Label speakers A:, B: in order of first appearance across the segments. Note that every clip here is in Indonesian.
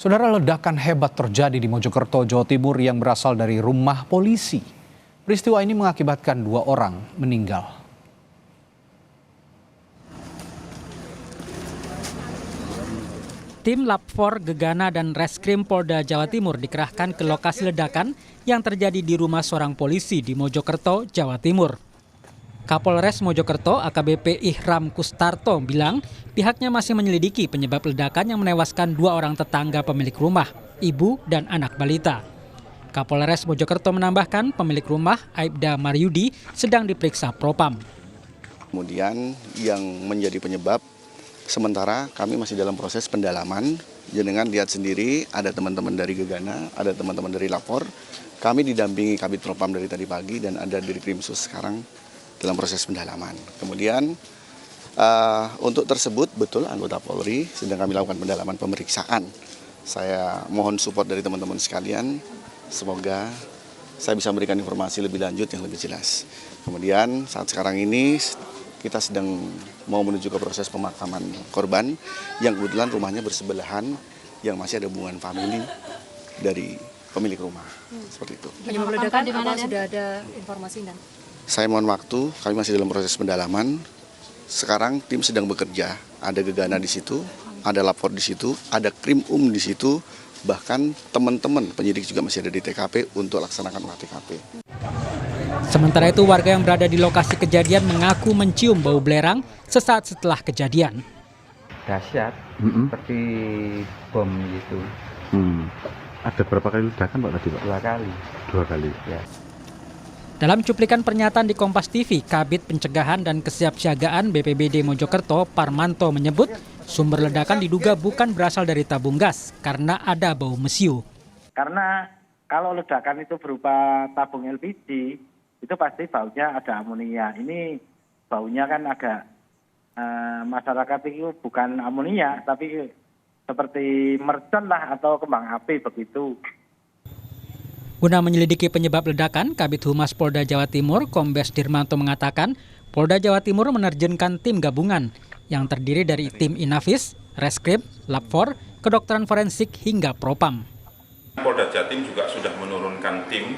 A: Saudara, ledakan hebat terjadi di Mojokerto, Jawa Timur yang berasal dari rumah polisi. Peristiwa ini mengakibatkan 2 orang meninggal.
B: Tim Lab 4 Gegana dan Reskrim Polda Jawa Timur dikerahkan ke lokasi ledakan yang terjadi di rumah seorang polisi di Mojokerto, Jawa Timur. Kapolres Mojokerto AKBP Ihram Kustarto bilang pihaknya masih menyelidiki penyebab ledakan yang menewaskan 2 orang tetangga pemilik rumah, ibu dan anak balita. Kapolres Mojokerto menambahkan pemilik rumah Aibda Maryudi sedang diperiksa Propam.
C: Kemudian yang menjadi penyebab sementara kami masih dalam proses pendalaman. Jenengan lihat sendiri ada teman-teman dari Gegana, ada teman-teman dari Lapor. Kami didampingi Kabid Propam dari tadi pagi dan ada dari Krimsus sekarang dalam proses pendalaman. Kemudian untuk tersebut betul anggota Polri sedang kami lakukan pendalaman pemeriksaan. Saya mohon support dari teman-teman sekalian. Semoga saya bisa memberikan informasi lebih lanjut yang lebih jelas. Kemudian saat sekarang ini kita sedang mau menuju ke proses pemakaman korban yang kebetulan rumahnya bersebelahan yang masih ada hubungan famili dari pemilik rumah. Seperti itu.
D: Penyebab ledakan di mana sudah ada informasi dan?
C: Saya mohon waktu, kami masih dalam proses pendalaman. Sekarang tim sedang bekerja, ada Gegana di situ, ada Lapor di situ, ada Krim di situ, bahkan teman-teman penyidik juga masih ada di TKP untuk laksanakan olah TKP.
B: Sementara itu warga yang berada di lokasi kejadian mengaku mencium bau belerang sesaat setelah kejadian.
E: Dahsyat, seperti bom gitu.
F: Ada berapa kali ledakan Pak tadi Pak?
E: 2 kali.
F: 2 kali.
E: Ya.
B: Dalam cuplikan pernyataan di Kompas TV, Kabid Pencegahan dan Kesiapsiagaan BPBD Mojokerto Parmanto menyebut sumber ledakan diduga bukan berasal dari tabung gas karena ada bau mesiu.
G: Karena kalau ledakan itu berupa tabung LPG, itu pasti baunya ada amonia. Ini baunya kan agak masyarakat itu bukan amonia, tapi seperti mercon lah atau kembang api begitu.
B: Guna menyelidiki penyebab ledakan, Kabid Humas Polda Jawa Timur, Kombes Dirmanto mengatakan, Polda Jawa Timur menerjunkan tim gabungan yang terdiri dari tim Inavis, Reskrim, Lab 4, Kedokteran Forensik hingga Propam.
H: Polda Jatim juga sudah menurunkan tim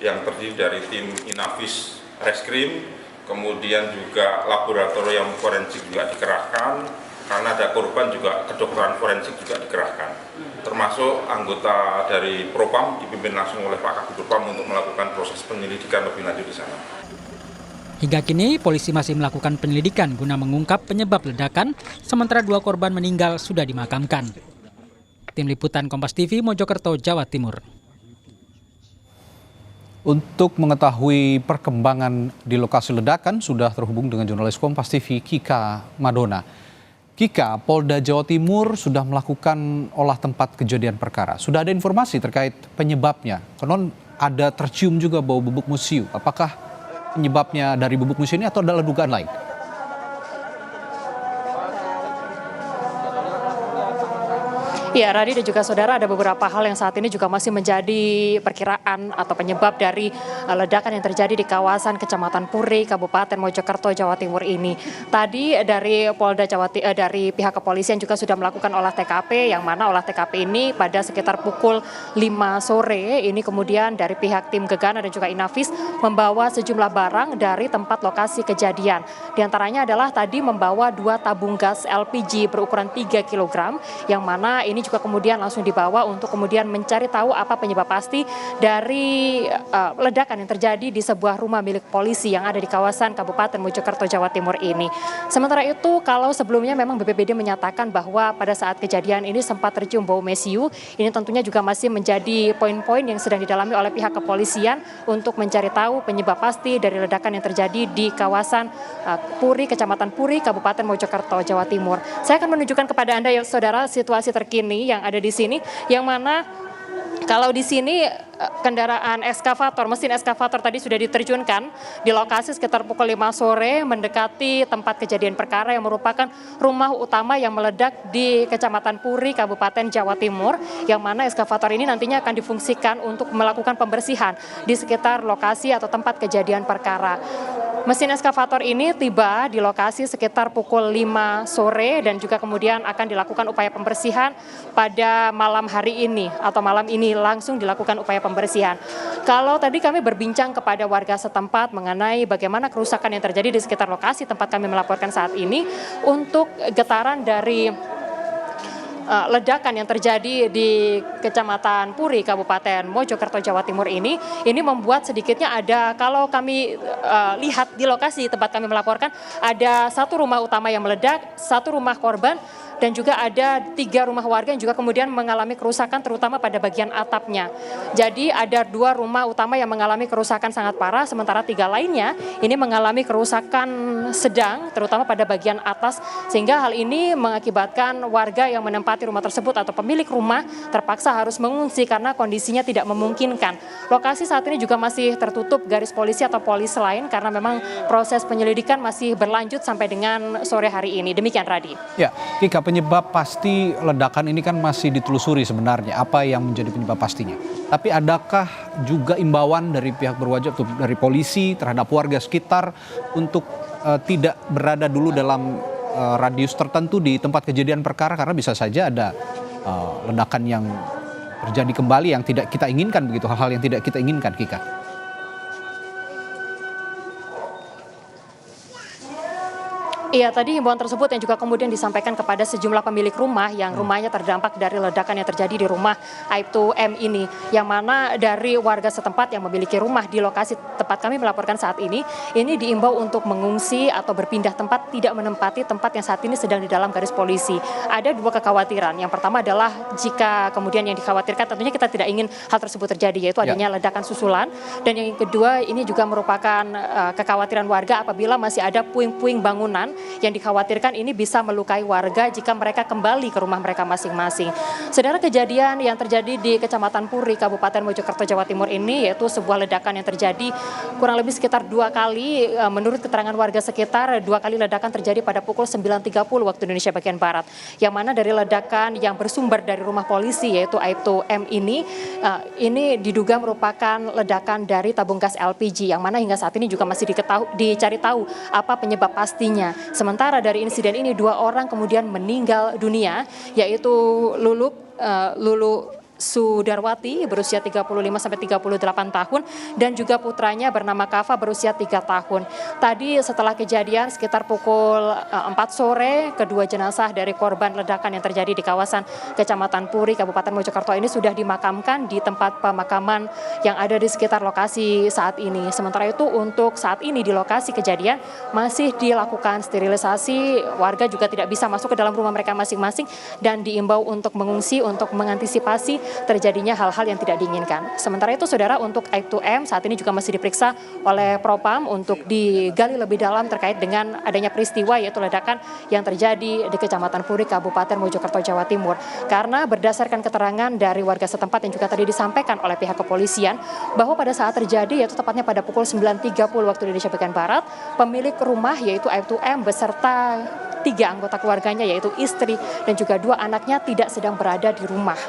H: yang terdiri dari tim Inavis, Reskrim, kemudian juga laboratorium forensik juga dikerahkan. Karena ada korban juga kedokteran forensik juga dikerahkan, termasuk anggota dari Propam dipimpin langsung oleh Pak Kabid Propam untuk melakukan proses penyelidikan lebih lanjut di sana.
B: Hingga kini polisi masih melakukan penyelidikan guna mengungkap penyebab ledakan, sementara 2 korban meninggal sudah dimakamkan. Tim Liputan Kompas TV Mojokerto, Jawa Timur.
A: Untuk mengetahui perkembangan di lokasi ledakan sudah terhubung dengan jurnalis Kompas TV Kika Madona. Kika, Polda Jawa Timur sudah melakukan olah tempat kejadian perkara. Sudah ada informasi terkait penyebabnya. Konon ada tercium juga bau bubuk musiu. Apakah penyebabnya dari bubuk musiu ini atau adalah dugaan lain?
D: Ya, Radi dan juga saudara, ada beberapa hal yang saat ini juga masih menjadi perkiraan atau penyebab dari ledakan yang terjadi di kawasan Kecamatan Puri, Kabupaten Mojokerto, Jawa Timur ini. Tadi dari dari pihak kepolisian juga sudah melakukan olah TKP, yang mana olah TKP ini pada sekitar pukul 5 sore ini kemudian dari pihak tim Gegana dan juga Inavis membawa sejumlah barang dari tempat lokasi kejadian. Di antaranya adalah tadi membawa 2 tabung gas LPG berukuran 3 kg, yang mana ini juga kemudian langsung dibawa untuk kemudian mencari tahu apa penyebab pasti dari ledakan yang terjadi di sebuah rumah milik polisi yang ada di kawasan Kabupaten Mojokerto, Jawa Timur ini. Sementara itu, kalau sebelumnya memang BPBD menyatakan bahwa pada saat kejadian ini sempat tercium bau mesiu, ini tentunya juga masih menjadi poin-poin yang sedang didalami oleh pihak kepolisian untuk mencari tahu penyebab pasti dari ledakan yang terjadi di kawasan Puri, Kecamatan Puri, Kabupaten Mojokerto, Jawa Timur. Saya akan menunjukkan kepada Anda ya saudara situasi terkini yang ada di sini, yang mana kalau di sini kendaraan ekskavator, mesin ekskavator tadi sudah diterjunkan di lokasi sekitar pukul 5 sore mendekati tempat kejadian perkara yang merupakan rumah utama yang meledak di Kecamatan Puri, Kabupaten Jawa Timur, yang mana ekskavator ini nantinya akan difungsikan untuk melakukan pembersihan di sekitar lokasi atau tempat kejadian perkara. Mesin eskavator ini tiba di lokasi sekitar pukul 5 sore dan juga kemudian akan dilakukan upaya pembersihan pada malam hari ini atau malam ini langsung dilakukan upaya pembersihan. Kalau tadi kami berbincang kepada warga setempat mengenai bagaimana kerusakan yang terjadi di sekitar lokasi tempat kami melaporkan saat ini, untuk getaran dari ledakan yang terjadi di Kecamatan Puri, Kabupaten Mojokerto, Jawa Timur ini membuat sedikitnya ada, kalau kami lihat di lokasi tempat kami melaporkan, ada satu rumah utama yang meledak, satu rumah korban, dan juga ada 3 rumah warga yang juga kemudian mengalami kerusakan terutama pada bagian atapnya. Jadi ada 2 rumah utama yang mengalami kerusakan sangat parah, sementara 3 lainnya ini mengalami kerusakan sedang terutama pada bagian atas, sehingga hal ini mengakibatkan warga yang menempati rumah tersebut atau pemilik rumah terpaksa harus mengungsi karena kondisinya tidak memungkinkan. Lokasi saat ini juga masih tertutup garis polisi atau polis lain karena memang proses penyelidikan masih berlanjut sampai dengan sore hari ini. Demikian, Radi.
A: Ya, Kika, penyebab pasti ledakan ini kan masih ditelusuri sebenarnya apa yang menjadi penyebab pastinya. Tapi adakah juga imbauan dari pihak berwajib atau dari polisi terhadap warga sekitar untuk tidak berada dulu dalam radius tertentu di tempat kejadian perkara karena bisa saja ada ledakan yang terjadi kembali yang tidak kita inginkan, begitu, hal-hal yang tidak kita inginkan, Kika?
D: Iya, tadi himbauan tersebut yang juga kemudian disampaikan kepada sejumlah pemilik rumah yang rumahnya terdampak dari ledakan yang terjadi di rumah Aibtu M ini, yang mana dari warga setempat yang memiliki rumah di lokasi tempat kami melaporkan saat ini diimbau untuk mengungsi atau berpindah tempat, tidak menempati tempat yang saat ini sedang di dalam garis polisi. Ada 2 kekhawatiran. Yang pertama adalah jika kemudian yang dikhawatirkan, tentunya kita tidak ingin hal tersebut terjadi, yaitu adanya ledakan susulan. Dan yang kedua, ini juga merupakan kekhawatiran warga apabila masih ada puing-puing bangunan yang dikhawatirkan ini bisa melukai warga jika mereka kembali ke rumah mereka masing-masing. Saudara, kejadian yang terjadi di Kecamatan Puri, Kabupaten Mojokerto, Jawa Timur ini yaitu sebuah ledakan yang terjadi kurang lebih sekitar 2 kali. Menurut keterangan warga sekitar, 2 kali ledakan terjadi pada pukul 9.30 waktu Indonesia bagian Barat. Yang mana dari ledakan yang bersumber dari rumah polisi yaitu Aibtu M ini diduga merupakan ledakan dari tabung gas LPG, yang mana hingga saat ini juga masih dicari tahu apa penyebab pastinya. Sementara dari insiden ini 2 orang kemudian meninggal dunia, yaitu Lulu Sudarwati berusia 35-38 tahun dan juga putranya bernama Kava berusia 3 tahun. Tadi setelah kejadian sekitar pukul 4 sore, kedua jenazah dari korban ledakan yang terjadi di kawasan Kecamatan Puri, Kabupaten Mojokerto ini sudah dimakamkan di tempat pemakaman yang ada di sekitar lokasi saat ini. Sementara itu untuk saat ini di lokasi kejadian masih dilakukan sterilisasi, warga juga tidak bisa masuk ke dalam rumah mereka masing-masing dan diimbau untuk mengungsi untuk mengantisipasi terjadinya hal-hal yang tidak diinginkan. Sementara itu, saudara, untuk Aibtu M saat ini juga masih diperiksa oleh Propam untuk digali lebih dalam terkait dengan adanya peristiwa yaitu ledakan yang terjadi di Kecamatan Puri, Kabupaten Mojokerto, Jawa Timur. Karena berdasarkan keterangan dari warga setempat yang juga tadi disampaikan oleh pihak kepolisian bahwa pada saat terjadi yaitu tepatnya pada pukul 9.30 waktu Indonesia bagian Barat, pemilik rumah yaitu Aibtu M beserta 3 anggota keluarganya yaitu istri dan juga 2 anaknya tidak sedang berada di rumah.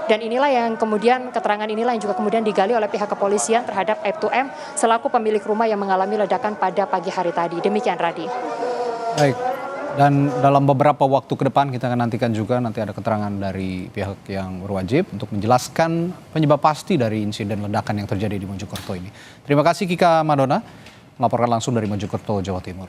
D: Dan inilah yang kemudian, keterangan inilah yang juga kemudian digali oleh pihak kepolisian terhadap Aibtu M selaku pemilik rumah yang mengalami ledakan pada pagi hari tadi. Demikian, Radi.
A: Baik, dan dalam beberapa waktu ke depan kita akan nantikan juga nanti ada keterangan dari pihak yang berwajib untuk menjelaskan penyebab pasti dari insiden ledakan yang terjadi di Mojokerto ini. Terima kasih Kika Madona, melaporkan langsung dari Mojokerto, Jawa Timur.